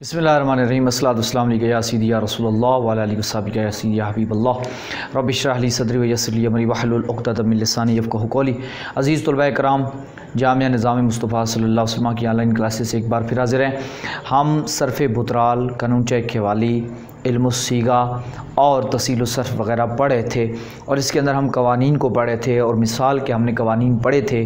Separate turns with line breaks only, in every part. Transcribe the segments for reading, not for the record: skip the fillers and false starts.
बिस्मिल्लाहिर्रहमानिर्रहीम अस्सलातु या सीदी या रसूलुल्लाह व अला आलिहि व सहबिहि या सीदी या हबीबल्लाह रब्बि इश्रह ली सदरी व यस्सिर ली अमरी वहलुल उक़दतम मिन लिसानी यफ़क़हू क़ौली। अज़ीज़ तलबा कराम, जामिया निज़ाम मुस्तफ़ा सल्लल्लाहु अलैहि वसल्लम की ऑनलाइन क्लासेस से एक बार फिर हाज़िर हैं। हम सर्फ़ बुतराल, कानून खेवाली, इल्मुस्सीगा और तसील सर्फ़ वग़ैरह पढ़ रहे थे और इसके अंदर हम कवानीन को पढ़े थे और मिसाल के हमने कवानीन पढ़े थे।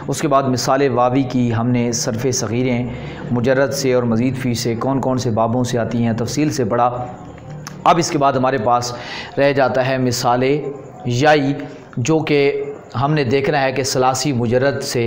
उसके बाद मिसाल वावी की हमने सर्फ़ सग़ीरें मुजर्रद से और मज़ीद फ़ी से कौन कौन से बाबों से आती हैं तफ़सील से पढ़ा। अब इसके बाद हमारे पास रह जाता है मिसाल याई, जो कि हमने देखना है कि सलासी मुजर्रद से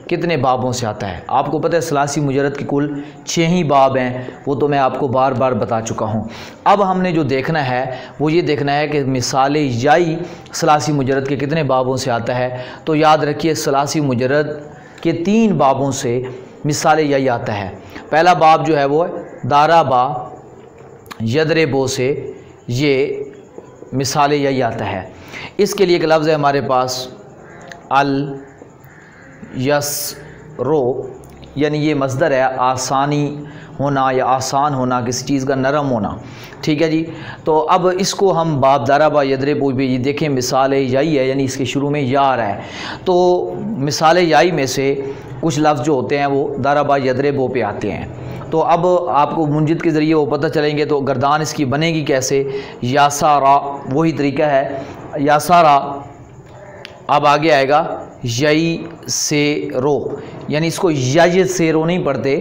कितने बाबों से आता है। आपको पता है सलासी मुजर्रद के कुल 6 ही बाब हैं, वो तो मैं आपको बार बार बता चुका हूँ। अब हमने जो देखना है वो ये देखना है कि मिसाल याई सलासी मुजर्रद के कितने बाबों से आता है। तो याद रखिए, सलासी मुजर्रद के 3 बाबों से मिसाल याई आता है। पहला बाब जो है वो दाराबा यदरेबो से ये मिसाल याई आता है। इसके लिए एक लफ्ज़ है हमारे पास अल यसरो, यानी ये मस्दर है आसानी होना या आसान होना, किसी चीज़ का नरम होना। ठीक है जी। तो अब इसको हम बाब दाराबा यदरेबो भी देखें, मिसाल याई है यानी इसके शुरू में या आ रहा है। तो मिसाल याई में से कुछ लफ्ज़ जो होते हैं वो दाराबा यदरेबो पे आते हैं। तो अब आपको मुंजिद के ज़रिए वो पता चलेंगे। तो गर्दान इसकी बनेगी कैसे? यासारा, वही तरीका है यासारा। अब आगे आएगा यई से रो, यानी इसको यय से रो नहीं पढ़ते,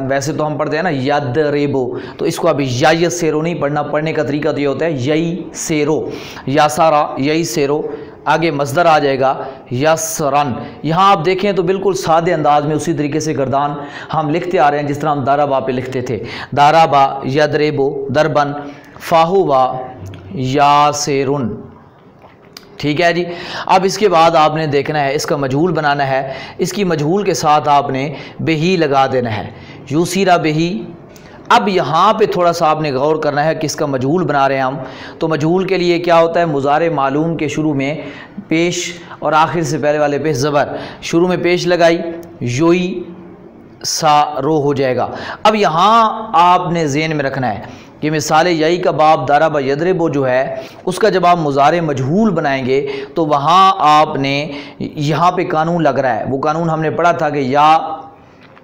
वैसे तो हम पढ़ते हैं ना यद रेबो, तो इसको अभी यय से रो नहीं पढ़ना। पढ़ने का तरीका तो ये होता है यई से रो, यासारा यई से रो। आगे मस्दर आ जाएगा यसरन। यहाँ आप देखें तो बिल्कुल सादे अंदाज में उसी तरीके से गर्दान हम लिखते आ रहे हैं जिस तरह हम दाराबा पे लिखते थे। दाराबा यदरेबो दरबन फाहुवा यासेरुन। ठीक है जी। अब इसके बाद आपने देखना है, इसका मजहूल बनाना है। इसकी मजहूल के साथ आपने बेही लगा देना है, यूसीरा बेही। अब यहाँ पे थोड़ा सा आपने गौर करना है कि इसका मजहूल बना रहे हैं हम। तो मजहूल के लिए क्या होता है? मुज़ारे मालूम के शुरू में पेश और आखिर से पहले वाले पे ज़बर, शुरू में पेश लगाई, योई सा रो हो जाएगा। अब यहाँ आपने ज़हन में रखना है कि मिसाल याई का बाब दाराबा यदरेबो जो है उसका जब आप मुज़ारे मजहूल बनाएंगे तो वहाँ आपने यहाँ पे कानून लग रहा है। वो कानून हमने पढ़ा था कि या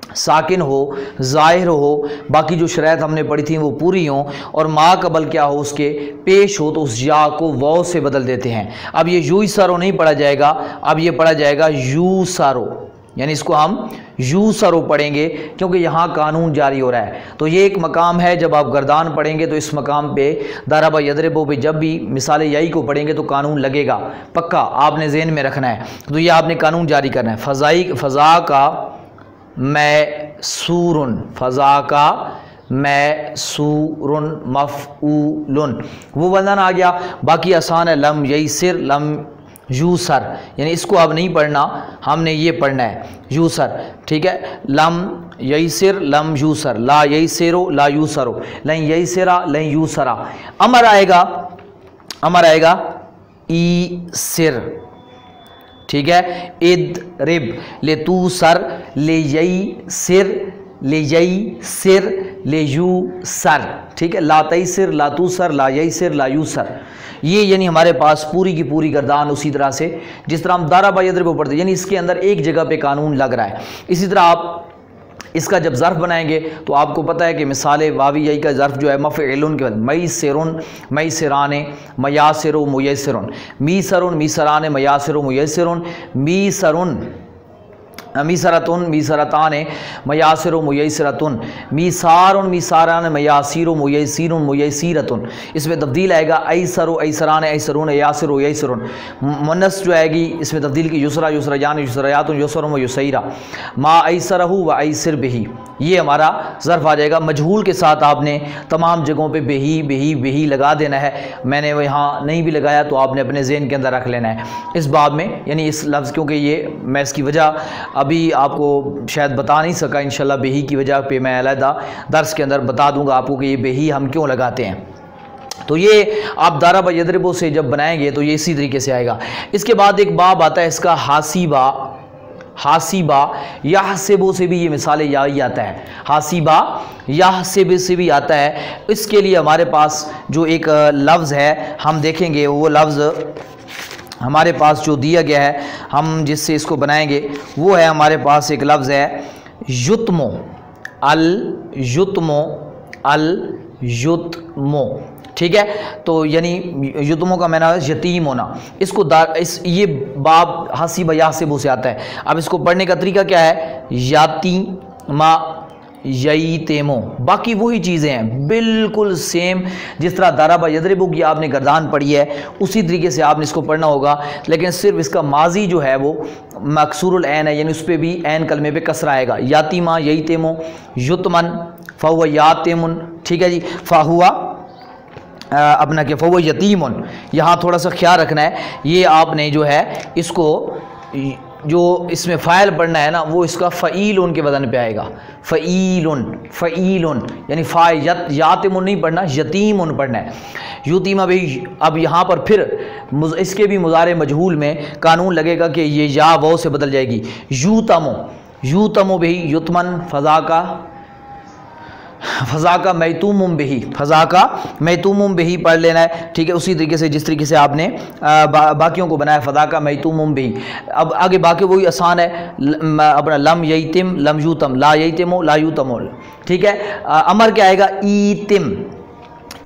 साकिन हो, ज़ाहिर हो, बाकी जो शराइत हमने पढ़ी थी वो पूरी हों, और मा कबल क्या हो उसके पेश हो, तो उस या को वाव से बदल देते हैं। अब ये यू सारो नहीं पढ़ा जाएगा, अब ये पढ़ा जाएगा यू सारो, यानी इसको हम यू सरो पढ़ेंगे क्योंकि यहाँ कानून जारी हो रहा है। तो ये एक मकाम है, जब आप गर्दान पढ़ेंगे तो इस मकाम पे दाराबा यदरेबो पे जब भी मिसाल याई को पढ़ेंगे तो कानून लगेगा, पक्का आपने ज़हन में रखना है। तो ये आपने कानून जारी करना है। फ़ज़ा का मैसूरुन, फ़ज़ा का मैसूरुन मफ़ऊलुन, वो वज़न आ गया। बाकी आसान है, लम यईसिर लम यूसर, यानी इसको अब नहीं पढ़ना, हमने ये पढ़ना है यूसर। ठीक है। लम यईसिर लम यूसर, ला यईसिरो ला यूसरो, लन यईसिरा लन यूसरा। अमर आएगा ई सिर। ठीक है। इद रिब ले तू सर ले यई सिर ले यई सिर ले यू सर। ठीक है। ला तई सिर ला तू सर ला यई सिर ला यू सर। ये यानी हमारे पास पूरी की पूरी गर्दान उसी तरह से जिस तरह हम दाराबा यदरेबो पढ़ते हैं, यानी इसके अंदर एक जगह पे कानून लग रहा है। इसी तरह आप इसका जब ज़र्फ़ बनाएंगे तो आपको पता है कि मिसाल वावी याई का ज़र्फ़ जो है मफ़इलुन के बाद मई सेरुन मई सिराने मयासिरो मुयसिरुन, मी सरुन मी सराने मयासिरो मुयसिरुन, मी सरुन मीसरतुन मीसरतान मयासिरो मुयसिरतुन, मीसारुन मीसारान मयासिरो मुयसिरुन मुयसिरतुन। इसमें तब्दील आएगा ऐसरो ऐसरान ऐसरून यासिरो यसिरुन। मुन्नस जो आएगी इसमें तब्दील की युसरा युसरयान युसरयातुन युसरुम व युसैरा, मा ऐसरहु व ऐसिर बिही। ये हमारा ज़र्फ़ आ जाएगा। मजहूल के साथ आपने तमाम जगहों पे बेही बेही बेही लगा देना है। मैंने वो यहाँ नहीं भी लगाया तो आपने अपने ज़हन के अंदर रख लेना है इस बाब में, यानी इस लफ्ज़, क्योंकि ये मैं इसकी वजह अभी आपको शायद बता नहीं सका। इंशाल्लाह बेही की वजह पे मैं अलहदा दर्स के अंदर बता दूंगा आपको कि ये बेही हम क्यों लगाते हैं। तो ये आप दाराबा यदरेबो से जब बनाएंगे तो ये इसी तरीके से आएगा। इसके बाद एक बाब आता है इसका हासीबा हासिबा याहसिबु से भी ये मिसाल याई आता है, हासिबा याहसिब से भी आता है। इसके लिए हमारे पास जो एक लफ्ज़ है हम देखेंगे, वो लफ्ज़ हमारे पास जो दिया गया है, हम जिससे इसको बनाएंगे वो है, हमारे पास एक लफ्ज़ है युत्मो, अल युत्मो, अल युत्मो, ठीक है। तो यानी युत्मो का मैंने यतीम होना, इसको ये बाब हसीब यासिबु से आता है। अब इसको पढ़ने का तरीका क्या है, याती मा यई तेमो, बाकी वही चीज़ें हैं बिल्कुल सेम, जिस तरह दाराबा यदरिबु की आपने गर्दान पढ़ी है उसी तरीके से आपने इसको पढ़ना होगा, लेकिन सिर्फ इसका माजी जो है वो मकसूरुल ऐन है, यानी उस पर भी ऐन कलमे पे कसरा आएगा। यातीमा यई तेमो, युतमन फ़हुवा यातिमुन, ठीक है जी, फ़हुवा अपना क्या फ़हुवा यतीमुन। यहाँ थोड़ा सा ख्याल रखना है, ये आपने जो है इसको जो इसमें फ़ाइल पढ़ना है ना, वो इसका फ़ईलुन के वज़न पे आएगा, फ़ईलुन, फ़ईलुन यानी यातिमुन नहीं पढ़ना, यतीमुन पढ़ना है। युतीमा भी, अब यहाँ पर फिर इसके भी मुज़ारे मजहूल में कानून लगेगा कि ये या वो से बदल जाएगी। यूतमो, यूतमो भी युतमन फ़ज़ा का मैतूमुम बिही, फ़ज़ा का मैतूमुम बिही पढ़ लेना है, ठीक है। उसी तरीके से जिस तरीके से आपने बाकियों को बनाया, फ़ज़ा का मैतूमुम बिही। अब आगे बाकी वही आसान है, अपना लम यतीम लम यूतम, ला यतीमो ला यूतमो, ठीक है। अमर क्या आएगा, ईतिम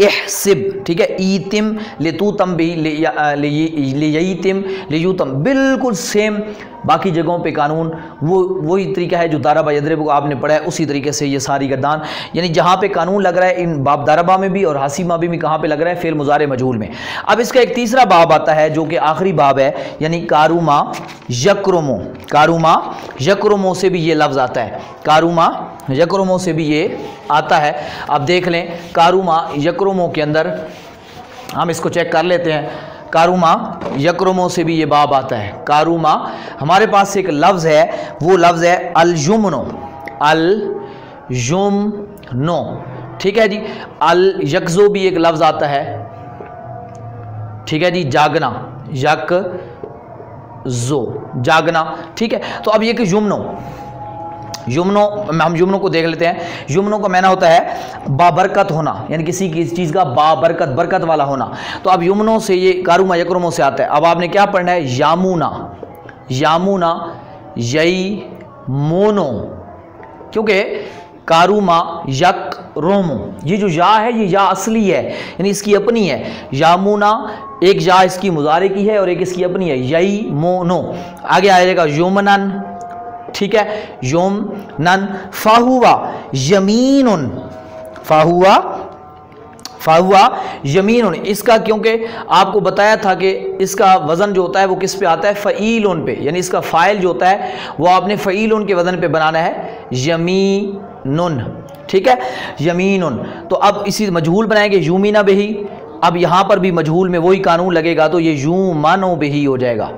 इहसिब, ठीक है, ईतिम लेतूतम भी लेयीतिम लेयूतम, बिल्कुल सेम बाकी जगहों पे कानून वही तरीका है जो दाराबा यदरिबु को आपने पढ़ा है, उसी तरीके से ये सारी गर्दान, यानी जहाँ पे कानून लग रहा है इन बाब दाराबा में भी और हासिमा भी कहाँ पे लग रहा है, फिर मुज़ारे मजहूल में। अब इसका एक तीसरा बाब आता है जो कि आखिरी बाब है, यानी कारुमा यक्रुमो, कारुमा यक्रुमो से भी ये लफ्ज़ आता है, कारुमा यक्रुमो से भी ये आता है। अब देख लें कारुमा यक्रुमो के अंदर हम इसको चेक कर लेते हैं, कारुमा यक्रुमो से भी ये बाब आता है। कारुमा हमारे पास एक लफ्ज़ है, वो लफ्ज़ है अल युमनो, अल युमनो, ठीक है जी। अल यकजो भी एक लफ्ज़ आता है, ठीक है जी, जागना, यक जो जागना, ठीक है। तो अब ये कि युमनो, युमनो हम युमनो को देख लेते हैं। युमनो का माना होता है बाबरकत होना, यानी किसी की चीज़ का बाबरकत बरकत वाला होना। तो अब युमनो से ये कारुमा यक्रुमो से आता है। अब आपने क्या पढ़ना है, यामुना, यामुना यई मोनो, क्योंकि कारुमा यक्रुमो, ये जो या है ये या असली है, यानी इसकी अपनी है। यामुना एक या इसकी मुजारे की है और एक इसकी अपनी है, यई मोनो। आगे आ जाएगा युमनन, ठीक है, योम नन, फाहुआ यमीनुन, फाहुआ फाहुआ यमीनुन। इसका क्योंकि आपको बताया था कि इसका वज़न जो होता है वो किस पे आता है, फ़ईलुन पे, यानी इसका फ़ाइल जो होता है वो आपने फ़ईलुन के वज़न पे बनाना है, यमीनुन, ठीक है, यमीनुन। तो अब इसी मजहूल बनाएंगे यूमिना बिही। अब यहाँ पर भी मजहूल में वही कानून लगेगा, तो ये यूमनो बिही हो जाएगा,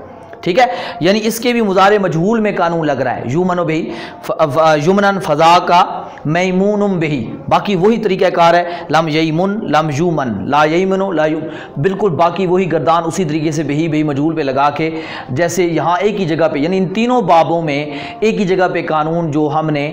ठीक है। यानी इसके भी मुज़ारे मजहूल में कानून लग रहा है, यूमनो बिही, युमनन फ़ज़ा का मैमूनुम बिही, बाकी वही तरीक़ाकार है, लम यईमुन लम यूमन, ला यईमनो ला यू, बिल्कुल बाकी वही गर्दान उसी तरीके से बिही बिही मजहूल पे लगा के, जैसे यहाँ एक ही जगह पे, यानी इन तीनों बाबों में एक ही जगह पे कानून जो हमने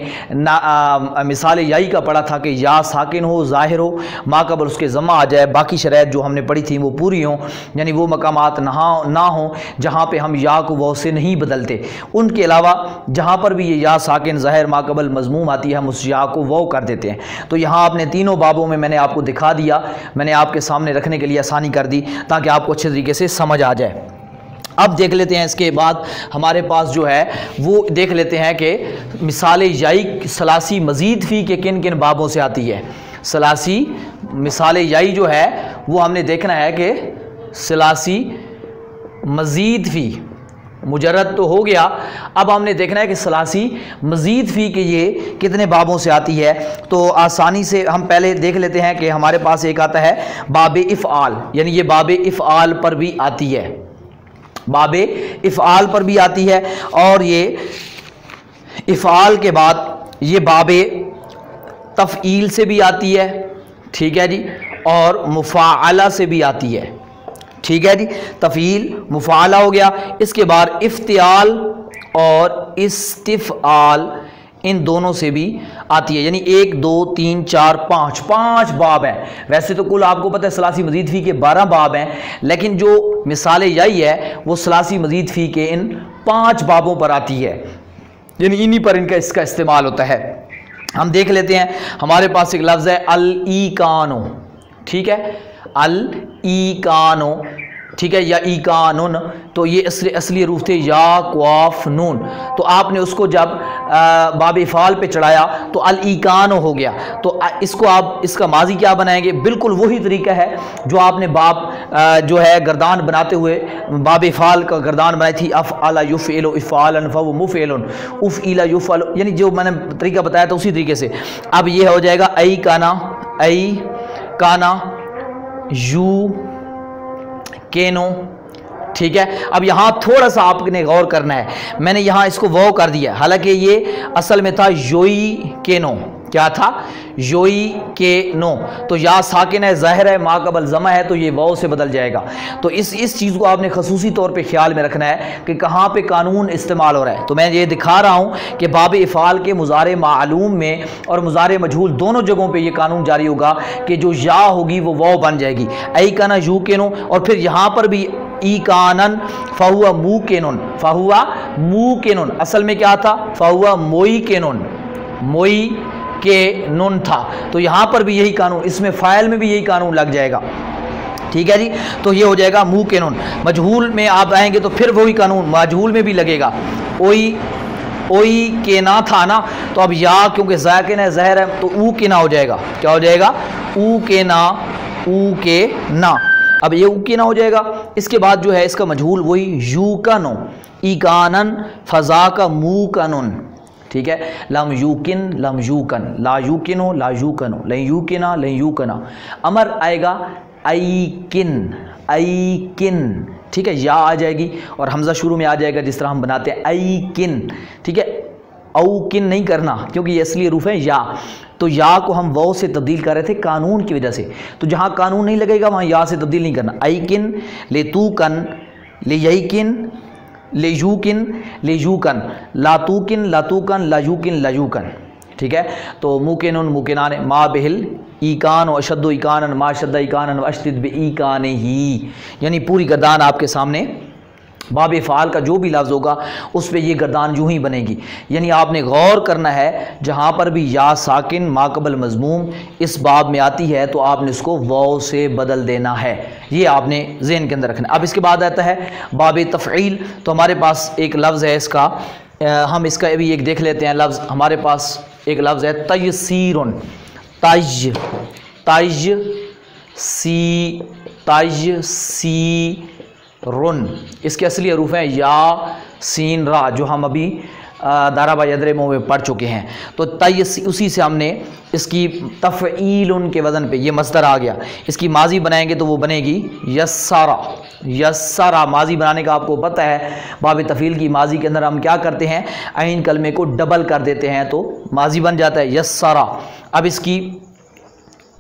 मिसाल याई का पढ़ा था कि या साकिन हो, ज़ाहिर हो, माक़बल उसके ज़मा आ जाए, बाकी शराइत जो हमने पढ़ी थी वो पूरी हों, यानी वो मकामात ना हों जहाँ पे हम या को वो से नहीं बदलते। उनके अलावा जहाँ पर भी ये या साकिन ज़ाहिर माक़बल मज़मूम आती है, हम उस या को वो कर देते हैं। तो यहाँ आपने तीनों बाबों में मैंने आपको दिखा दिया, मैंने आपके सामने रखने के लिए आसानी कर दी ताकि आपको अच्छे तरीके से समझ आ जाए। अब देख लेते हैं, इसके बाद हमारे पास जो है वो देख लेते हैं कि मिसाल याई सलासी मज़ीद फ़ी के किन किन बाबों से आती है। सलासी मिसाल याई जो है वो हमने देखना है कि सलासी मज़ीद फ़ी मुजर्रद तो हो गया, अब हमने देखना है कि सलासी मज़ीद फ़ी के ये कितने बाबों से आती है। तो आसानी से हम पहले देख लेते हैं कि हमारे पास एक आता है बाबे इफ़आल, यानी ये बाबे इफ़आल पर भी आती है, बाबे इफ़आल पर भी आती है, और ये इफ़आल के बाद ये बाबे तफ़ईल से भी आती है, ठीक है जी, और मुफ़ाअला से भी आती है, ठीक है जी। तफ़ील मुफ़ाला हो गया, इसके बाद इफ्तियाल और इस्तिफ़आल इन दोनों से भी आती है। यानी 1 2 3 4 5 बाब हैं। वैसे तो कुल आपको पता है सलासी मजीद फ़ी के 12 बाब हैं, लेकिन जो मिसाल याई है वो सलासी मजीद फ़ी के इन 5 बाबों पर आती है, यानी इन्हीं पर इनका इसका इस्तेमाल होता है। हम देख लेते हैं, हमारे पास एक लफ्ज़ है अल-ईकानो, ठीक है, अल-ईकानो, ठीक है, या ईकानुन, तो ये असली हरूफ थे या क्वाफ नून। तो आपने उसको जब बाब इफ़ाल पे चढ़ाया तो अल ईकानो हो गया। तो इसको आप इसका माजी क्या बनाएंगे? बिल्कुल वही तरीका है जो आपने बाब जो है गर्दान बनाते हुए बाब इफ़ाल का गर्दान बनाई थी, अफ़ अला युफ़इलु इफ़ालन फ़हुव मुफ़इलुन, उफ़ इला युफ़अल, यानी जो मैंने तरीका बताया था उसी तरीके से। अब ये हो जाएगा ऐ काना यू केनो, ठीक है। अब यहाँ थोड़ा सा आपने गौर करना है, मैंने यहाँ इसको वो कर दिया, हालांकि ये असल में था योई केनो। क्या था? योई के नो। तो या साकिन है, ज़ाहिर है, मा कबल जमा है, तो ये वाव से बदल जाएगा। तो इस चीज़ को आपने खसूसी तौर पे ख्याल में रखना है कि कहाँ पे कानून इस्तेमाल हो रहा है। तो मैं ये दिखा रहा हूँ कि बाब इफ़ाल के मुज़ारे मालूम में और मुज़ारे मजहूल दोनों जगहों पे ये कानून जारी होगा कि जो या होगी वो वाव बन जाएगी, ऐ काना यू के नो। और फिर यहाँ पर भी ई कानन फ़हुआ मू के नुन, फ़हुआ मू के नुन, असल में क्या था? फ़हुआ मोई के नुन, मोई के नुन था। तो यहां पर भी यही कानून, इसमें फ़ाइल में भी यही कानून लग जाएगा, ठीक है जी। तो ये हो जाएगा मुँह के नुन। मजहूल में आप आएंगे तो फिर वही कानून मजहूल में भी लगेगा। ओई के ना था ना, तो अब या क्योंकि ज़ाकिन है, ज़हर है, तो ऊ के ना हो जाएगा। क्या हो जाएगा? ऊ के ना, ऊ के ना। अब ये ऊ के ना हो जाएगा। इसके बाद जो है इसका मजहूल वही यू का नो, ई कानन फ़ज़ा का मुँह का नुन, ठीक है। लम यूकिन लम यूकन, ला यूकिनो ला यूकनो, लन यूकिना लन यूकना। अमर आएगा ऐकिन, ऐकिन, ठीक है, या आ जाएगी और हमज़ा शुरू में आ जाएगा जिस तरह हम बनाते हैं ऐकिन, ठीक है। औकिन नहीं करना क्योंकि ये असली हरूफ है या, तो या को हम वाव से तब्दील कर रहे थे कानून की वजह से, तो जहाँ कानून नहीं लगेगा वहाँ या से तब्दील नहीं करना। ऐकिन ले तूकन ले यकिन ले यूकन, लातूकिन लातूकन लायूकिन लायूकन, ठीक है। तो मुकिनुन मुकिनान मा बिहिल ईकान व अशद्दु ईकानन मा शद्दा ईकानन व अशदिद बि ईकान ही, यानी पूरी गर्दान आपके सामने बाब फ़ाल का जो भी लफ्ज़ होगा उस पर यह गर्दान यूँ ही बनेगी। यानी आपने गौर करना है जहाँ पर भी या साकिन माकबल मज़मूम इस बाब में आती है तो आपने इसको वाव से बदल देना है, ये आपने ज़हन के अंदर रखना है। अब इसके बाद आता है बाब तफ़ईल। तो हमारे पास एक लफ्ज़ है इसका, हम इसका अभी एक देख लेते हैं लफ्ज़। हमारे पास एक लफ्ज़ है तयसीरुन, तयसी रुन, इसके असली हरूफ हैं या सीन रा, जो हम अभी दाराबा यदरे में पढ़ चुके हैं। तो तयसी, उसी से हमने इसकी तफ़ईलुन के वज़न पे ये मस्दर आ गया। इसकी माजी बनाएंगे तो वो बनेगी यस्सारा, यस्सारा। माजी बनाने का आपको पता है बाब तफ़ील की माजी के अंदर हम क्या करते हैं, ऐन कलमे को डबल कर देते हैं तो माजी बन जाता है यस्सारा। अब इसकी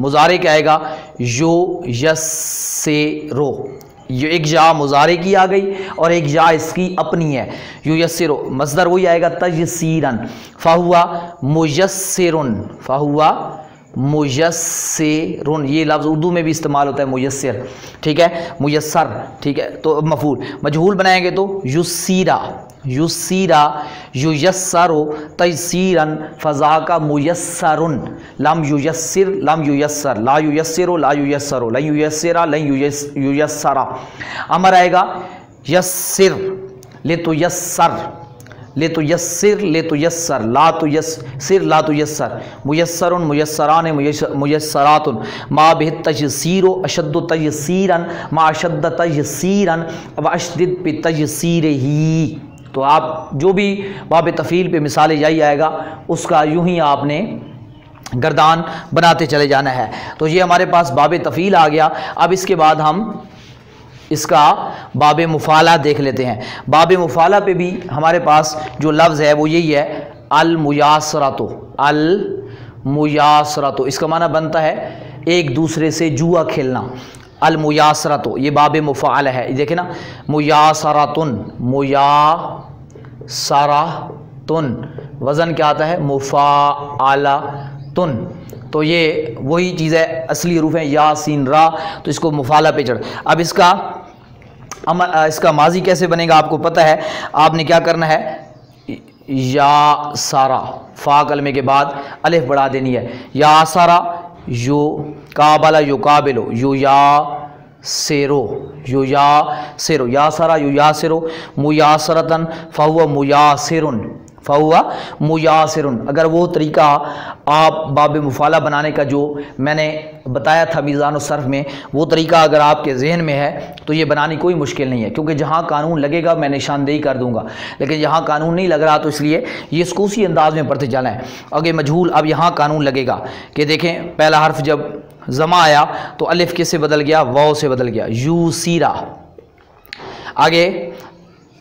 मुज़ारे क्या आएगा? यो यस्सेरो, ये एक या मुज़ारे की आ गई और एक या इसकी अपनी है, यू यस्सिरो। मस्दर वही आएगा तयसीरन, फ़हुआ मुयस्सिरुन, फ़हुआ मुयस्सिरुन। ये लफ्ज़ उर्दू में भी इस्तेमाल होता है मुयस्सिर, ठीक है, मुयस्सर, ठीक है। तो अब मफ़ूल मजहूल बनाएंगे तो युस्सीरा, युस्सीरा युयस्सरो तयसीरन फ़ज़ा का मुयस्सरुन, लम युयस्सिर लम युयस्सर, ला युयस्सिरो ला युयस्सरो, लन युयस्सिरा लन युयस्सरा। अमर आएगा यस्सिर ले तो यस्सर, ले तो यस्सिर ले तो यस्सर, ला तो यस्सिर ला तो यस्सर, मुयस्सरुन मुयस्सरान मुयस्सरातुन, मा बिह तयसीरो अशद्दु तयसीरन मा अशद्द तयसीरन व अशदिद बि तयसीरिही। तो आप जो भी बाब तफ़ील पे मिसाल यही आएगा उसका यूं ही आपने गर्दान बनाते चले जाना है। तो ये हमारे पास बाब तफ़ील आ गया। अब इसके बाद हम इसका बाब मुफ़ाला देख लेते हैं। बाब मुफ़ाला पे भी हमारे पास जो लफ्ज़ है वो यही है अल मुयासरतो, अल मुयासरतो। इसका माना बनता है एक दूसरे से जुआ खेलना। अल मुयासरतो ये बाब मुफ़ाला है, देखे ना, मुयासरतुन मुयासरतुन सारा तुन, वज़न क्या आता है मुफ़ाअला तुन। तो ये वही चीज़ है, असली हरूफ है या सीन रा, तो इसको मुफ़ाला पे चढ़। अब इसका माजी कैसे बनेगा आपको पता है, आपने क्या करना है, या सारा फा कलमे के बाद अलिफ बढ़ा देनी है, या सारा यो काबला यो काबिलो यो या सेरो यो या सेरो, या सारा यो या सेरो, मुयासरतन फ़हुवा मुयासिरुन फ़हुवा मुयासिरुन। अगर वो तरीका आप बाब मुफ़ाला बनाने का जो मैंने बताया था मीज़ान और सर्फ में, वो तरीका अगर आपके जहन में है तो ये बनानी कोई मुश्किल नहीं है, क्योंकि जहाँ कानून लगेगा मैं निशानदेही कर दूंगा, लेकिन यहाँ कानून नहीं लग रहा तो इसलिए ये इसको उसी अंदाज में पढ़ते चला है। आगे मजहूल, अब यहाँ कानून लगेगा कि देखें पहला हर्फ जब ज़मा आया तो अलिफ किससे बदल गया, वाव से बदल गया, यूसीरा। आगे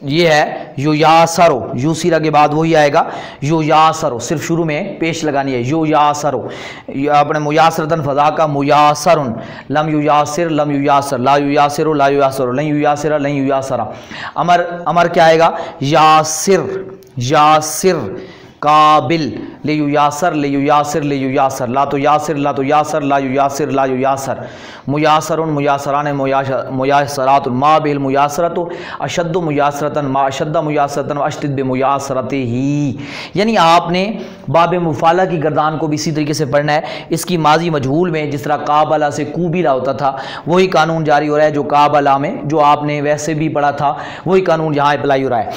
ये है यो यासरो, यूसीरा के बाद वही आएगा यो यासरो, सिर्फ शुरू में पेश लगानी है, यो यासरो। अपने मुयासरतन फ़ज़ा का मुयासरुन, लम यू यासिर लम यू यासर, ला यू यासिरो ला यू यासरो, लन यू यासिरा लन यू यासरा। अमर क्या आएगा, यासिर यासिर, काबिल ले यू यासर ले यू यासिर ले यू यासर, ला तो यासिर ला तो यासर, ला यू यासिर ला यू यासर, मुयासरुन मुयासरान मुयासरातुन, मा बिल मुयासरतु अशद्दु मुयासरतन मा अशद्दा मुयासरतन अशद्द बि मुयासरतिही। यानी आपने बाब मुफ़ाला की गर्दान को भी इसी तरीके से पढ़ना है। इसकी माजी मजहूल में जिस तरह काबला से कूबिला होता था वही कानून जारी हो रहा है, जो काबला में जो आपने वैसे भी पढ़ा था वही कानून यहाँ अप्लाई हो रहा है।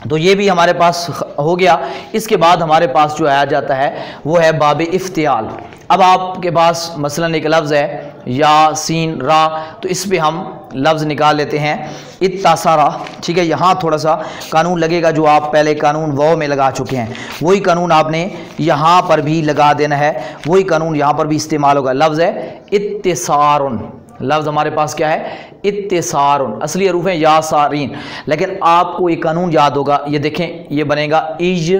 तो ये भी हमारे पास हो गया। इसके बाद हमारे पास जो आया जाता है वो है बाब इफ्तियाल। अब आपके पास मसलन एक लफ्ज़ है या सीन रा, तो इस पे हम लफ्ज़ निकाल लेते हैं इत्तासारा, ठीक है। यहाँ थोड़ा सा कानून लगेगा जो आप पहले कानून वाव में लगा चुके हैं, वही कानून आपने यहाँ पर भी लगा देना है, वही कानून यहाँ पर भी इस्तेमाल होगा। लफ्ज़ है इत्तिसारुन, लफ्ज़ हमारे पास क्या है इत्तिसारुन, असली हरूफ है या सारीन, लेकिन आपको एक कानून याद होगा, ये देखें ये बनेगा इज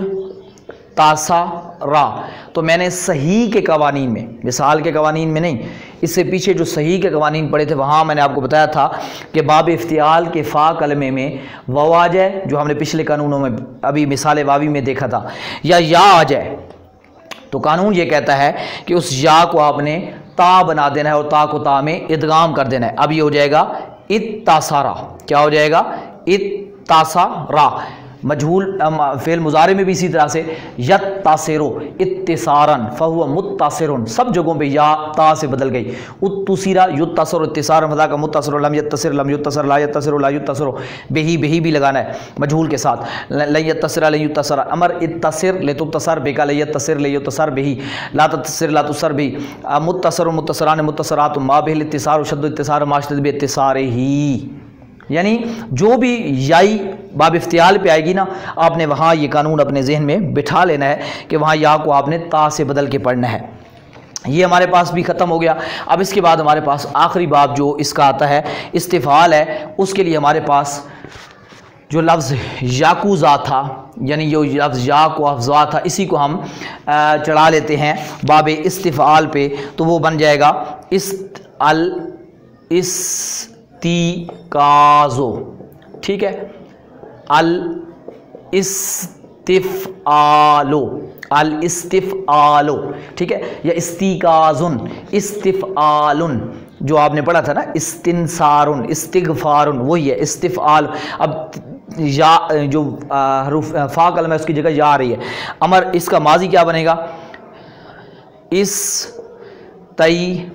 तासा रा। तो मैंने सही के कवानीन में, मिसाल के कवानीन में नहीं, इससे पीछे जो सही के कवानीन पढ़े थे वहाँ मैंने आपको बताया था कि बाब इफ्तियाल के फ़ा कलमे में वाव आ जाए, जो हमने पिछले कानूनों में अभी मिसाल वावी में देखा था, या आ जाए, तो कानून ये कहता है कि उस या को आपने ता बना देना है और ता को ता में इदगाम कर देना है। अब ये हो जाएगा इत्तासारा, क्या हो जाएगा इत्तासारा। मजहूल फेल मुजारे में भी इसी तरह से यत्तासिरो इत्तिसारन फ़हुवा मुत्तासिरुन, सब जगहों पे या ता से बदल गई। उत्तुसिरा युत्तासिर इत्तिसारन फ़ज़ा का मुत्तासिर, लम यत्तसिर ला यत्तसिर ला युत्तसिरो, बेही भी लगाना है मजहूल के साथ, लन यत्तसिरा लन युत्तसरा। अमर इत्तसिर ले तुत्तसर बेका ले यत्तसिर ले युत्तसर बेही, ला तत्तसिर ला तुसर बेही, मुत्तसिर मुत्तसरान मुत्तसरात मा बिल इत्तिसार शद्द इत्तिसार माशद बि इत्तिसारिही। यानी जो भी याई बाब इफ्तियाल पे आएगी ना, आपने वहाँ ये कानून अपने जहन में बिठा लेना है कि वहाँ या को आपने ता से बदल के पढ़ना है। ये हमारे पास भी ख़त्म हो गया। अब इसके बाद हमारे पास आखिरी बाब जो इसका आता है इस्तिफ़ाल है, उसके लिए हमारे पास जो लफ्ज़ याकूज़ा था, यानी जो लफ्ज़ या को अफ़ज़ा था, इसी को हम चढ़ा लेते हैं बाब इस्तिफ़ाल पे, तो वो बन जाएगा इस्तिकाज़ो, ठीक है, अल इस्तिफ़आलो, अल इस्तिफ़आलो, ठीक है, या इस्तिकाज़ुन इस्तिफ़आलुन, जो आपने पढ़ा था ना इस्तिनसारुन इस्तिग़फ़ारुन, वही है इस्तिफ़आल। अब या जो फ़ा कलम है उसकी जगह या आ रही है। अमर इसका माजी क्या बनेगा, इस तई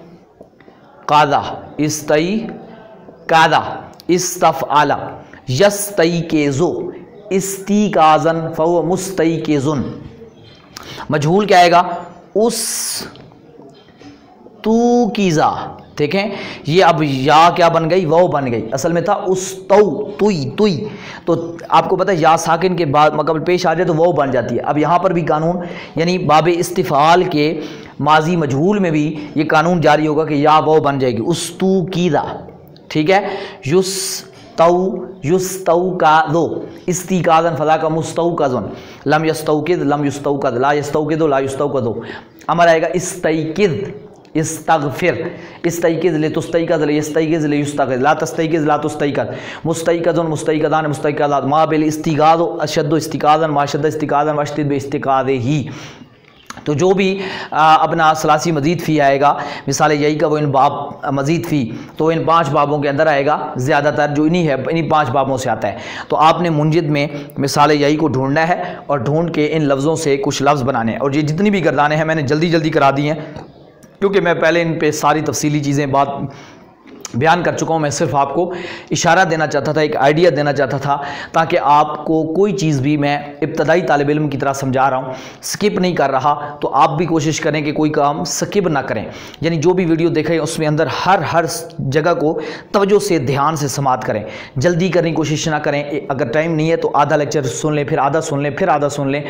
कादा, इस तई कादा, इस्तफ़आला, यस्तई के ज़ो, इस्तिकाज़न फ़हुवा मुस्तई के ज़ुन। मजहूल क्या आएगा, उस तू कीज़ा, देखें ये अब या क्या बन गई, वो बन गई, असल में था उस तुई, तो आपको पता है या साकिन के बाद मकबल पेश आ जाए तो वो बन जाती है। अब यहाँ पर भी कानून, यानी बाब इस्तिफ़ाल के माजी मजहूल में भी ये कानून जारी होगा कि या वो बन जाएगी, उस तू कीदा, ठीक है, युस्तौ का दो, इस्तिकाज़न फ़ज़ा का मुस्तौक़ज़ुन, लम यस्तौक़िज़ लम युस्तौक़ज़, ला यस्तौक़िज़ु ला युस्तौक़ज़ु। अमर आएगा इस्तैक़िज़ इस्तगफिर, इस्तैक़िज़ लितुस्तैक़ज़ लियस्तैक़िज़ लियुस्तग़िज़, ला तस्तैक़िज़ ला तुस्तैक़ज़, मुस्तैक़ज़ुन मुस्तैक़ज़ान मुस्तैक़ज़ात, मा बिल इस्तिग़ाज़ अशद्दु इस्तिक़ाज़न मा अशद्द इस्तिक़ाज़न वश्तिद बि इस्तिक़ाज़िही। तो जो भी अपना सलासी मज़ीद फ़ी आएगा, मिसाल यही का वो इन बाब मज़ीद फ़ी तो इन 5 बाबों के अंदर आएगा, ज़्यादातर जो इन्हीं है इन्हीं 5 बाबों से आता है। तो आपने मुंजिद में मिसाल यही को ढूंढना है और ढूंढ के इन लफ्ज़ों से कुछ लफ्ज़ बनाने हैं। और ये जितनी भी गर्दानें हैं मैंने जल्दी जल्दी करा दी हैं, क्योंकि मैं पहले इन पे सारी तफसीली चीज़ें बात बयान कर चुका हूँ। मैं सिर्फ आपको इशारा देना चाहता था, एक आइडिया देना चाहता था, ताकि आपको कोई चीज़ भी मैं इब्तदाई तालिब इल्म की तरह समझा रहा हूँ, स्किप नहीं कर रहा। तो आप भी कोशिश करें कि कोई काम स्किप ना करें, यानी जो भी वीडियो देखें उसमें अंदर हर जगह को तवज्जो से ध्यान से समात करें, जल्दी करने की कोशिश ना करें। अगर टाइम नहीं है तो आधा लेक्चर सुन लें, फिर आधा सुन लें, फिर आधा सुन लें,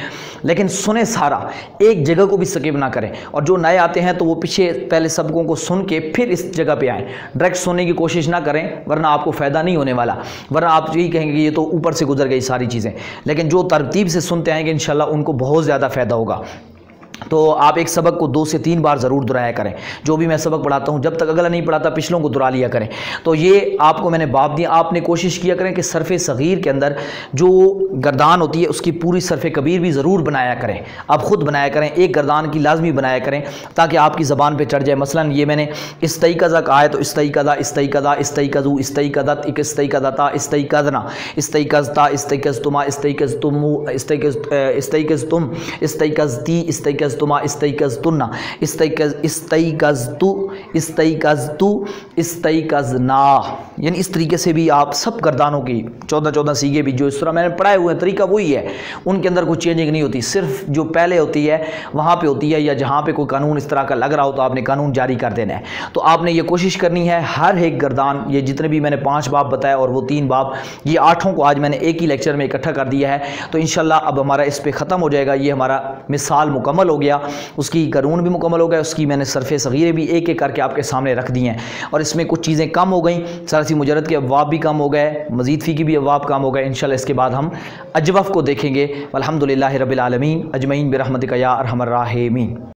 लेकिन सुने सारा, एक जगह को भी स्किप ना करें। और जो नए आते हैं तो वो पीछे पहले सबकों को सुन के फिर इस जगह पर आएँ, डायरेक्ट सुनने की कोशिश ना करें, वरना आपको फ़ायदा नहीं होने वाला, वरना आप यही कहेंगे कि ये तो ऊपर से गुजर गई सारी चीज़ें। लेकिन जो तरतीब से सुनते आएंगे इंशाल्लाह उनको बहुत ज़्यादा फ़ायदा होगा। तो आप एक सबक को 2 से 3 बार ज़रूर दोहराया करें। जो भी मैं सबक पढ़ाता हूँ, जब तक अगला नहीं पढ़ाता पिछलों को दोहरा लिया करें। तो ये आपको मैंने बाब दिया, आपने कोशिश किया करें कि सरफ़ सग़ीर के अंदर जो गर्दान होती है उसकी पूरी सरफ़ कबीर भी ज़रूर बनाया करें, आप ख़ुद बनाया करें, एक गर्दान की लाजमी बनाया करें, ताकि आपकी ज़बान पर चढ़ जाए। मसलन ये मैंने इस्तैक़ज़ा कहा है तो इस्तैक़ज़ा, इस्तैक़ज़ा, इस्तैक़ज़ू, इस्तैक़ज़त, इस्तैक़ज़ता, इस्तैक़ज़ना, इस्तैक़ज़ता, इस्तैक़ज़तुमा, इस्तैक़ज़तुमू, इस्तैक़ज़तुम, इस्तैक़ज़ती, इस्तैक़ज़तुमा, इस्तैक़ज़तुन्ना, इस्तैक़ज़तु, इस्तैक़ज़तु, इस्तैक़ज़ना। यानी इस तरीके से भी आप सब गर्दानों की 14 सीगे भी जो इस तरह मैंने पढ़ाए हुए हैं, तरीका वही है, उनके अंदर कोई चेंजिंग नहीं होती, सिर्फ जो पहले होती है वहाँ पे होती है, या जहाँ पे कोई कानून इस तरह का लग रहा हो तो आपने कानून जारी कर देना है। तो आपने ये कोशिश करनी है हर एक गर्दान, ये जितने भी मैंने 5 बाब बताए और वो 3 बाब, ये 8 को आज मैंने एक ही लेक्चर में इकट्ठा कर दिया है। तो इंशाल्लाह अब हमारा इस पर ख़त्म हो जाएगा। ये हमारा मिसाल मुकम्मल हो गया, उसकी कानून भी मुकम्मल हो गया, उसकी मैंने सरफ़े सग़ीरें भी एक एक करके आपके सामने रख दी हैं। और इसमें कुछ चीज़ें कम हो गई, सलासी मुजर्रद के अबवाब भी कम हो गए, मज़ीद फ़ी की भी अबवाब कम हो गए। इंशाल्लाह इसके बाद हम अजवफ़ को देखेंगे। अल्हम्दुलिल्लाहि रब्बिल आलमीन अजमईन बिरहमतिका या अरहमर राहिमीन।